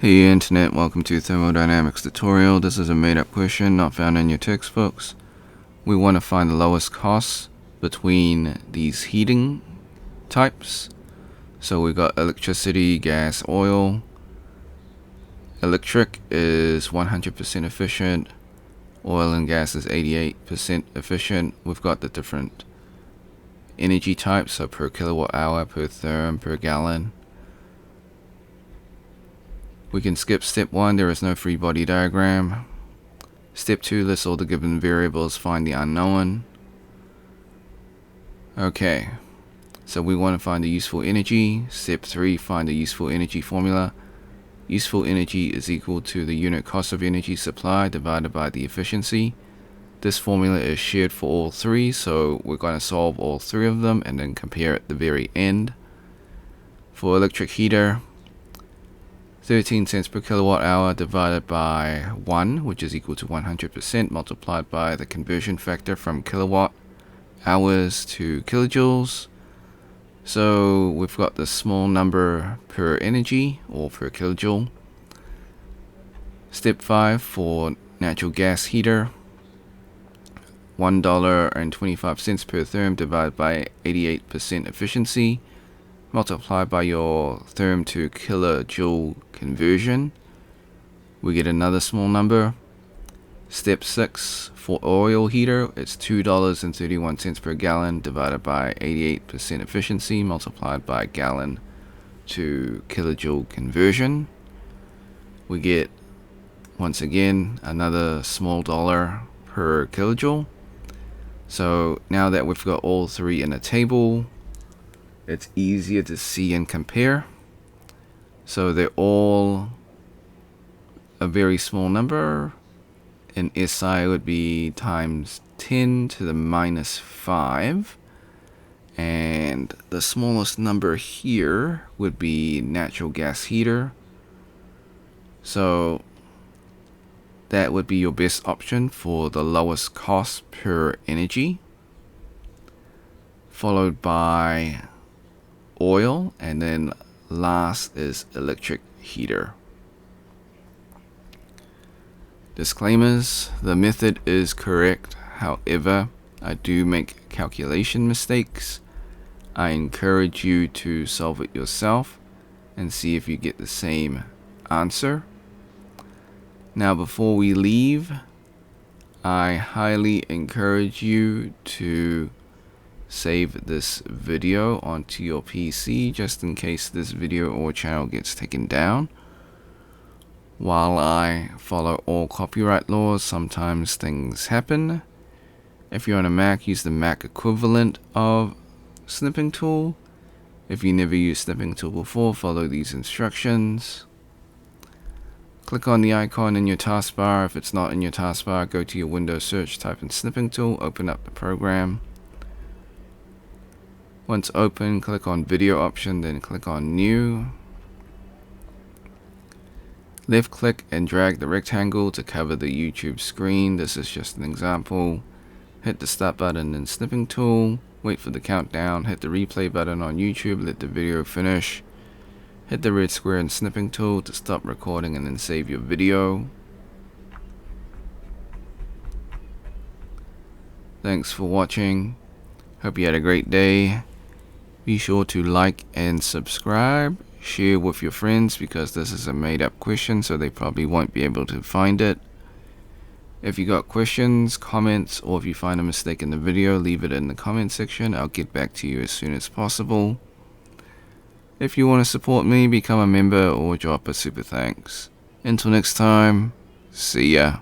Hey Internet, welcome to Thermodynamics tutorial. This is a made-up question not found in your textbooks. We want to find the lowest cost between these heating types. So we got electricity, gas, oil. Electric is 100% efficient. Oil and gas is 88% efficient. We've got the different energy types, so per kilowatt hour, per therm, per gallon. We can skip step 1, there is no free body diagram. Step 2, list all the given variables, find the unknown. Okay, so we want to find the useful energy. Step 3, find the useful energy formula. Useful energy is equal to the unit cost of energy supply divided by the efficiency. This formula is shared for all three, so we're going to solve all three of them and then compare at the very end. For electric heater, 13 cents per kilowatt hour divided by 1, which is equal to 100%, multiplied by the conversion factor from kilowatt hours to kilojoules. So we've got the small number per energy or per kilojoule. Step 5 for natural gas heater, $1.25 per therm divided by 88% efficiency. Multiplied by your therm to kilojoule conversion, we get another small number. Step 6 for oil heater, it's $2.31 per gallon divided by 88% efficiency multiplied by gallon to kilojoule conversion. We get once again another small dollar per kilojoule. So now that we've got all three in a table, it's easier to see and compare. So they're all a very small number. In SI would be times 10 to the minus 5. And the smallest number here would be natural gas heater. So that would be your best option for the lowest cost per energy. Followed by oil, and then last is electric heater. Disclaimers: the method is correct, however I do make calculation mistakes. I encourage you to solve it yourself and see if you get the same answer. Now before we leave, I highly encourage you to save this video onto your PC just in case this video or channel gets taken down. While I follow all copyright laws, sometimes things happen. If you're on a Mac, use the Mac equivalent of snipping tool. If you never used snipping tool before, follow these instructions. Click on the icon in your taskbar. If it's not in your taskbar, go to your Windows search, type in snipping tool, open up the program. Once open, click on video option, then click on new. Left click and drag the rectangle to cover the YouTube screen. This is just an example. Hit the start button in snipping tool. Wait for the countdown. Hit the replay button on YouTube. Let the video finish. Hit the red square in snipping tool to stop recording and then save your video. Thanks for watching. Hope you had a great day. Be sure to like and subscribe. Share with your friends because this is a made-up question, so they probably won't be able to find it. If you got questions, comments, or if you find a mistake in the video, leave it in the comment section. I'll get back to you as soon as possible. If you want to support me, become a member or drop a super thanks. Until next time, see ya.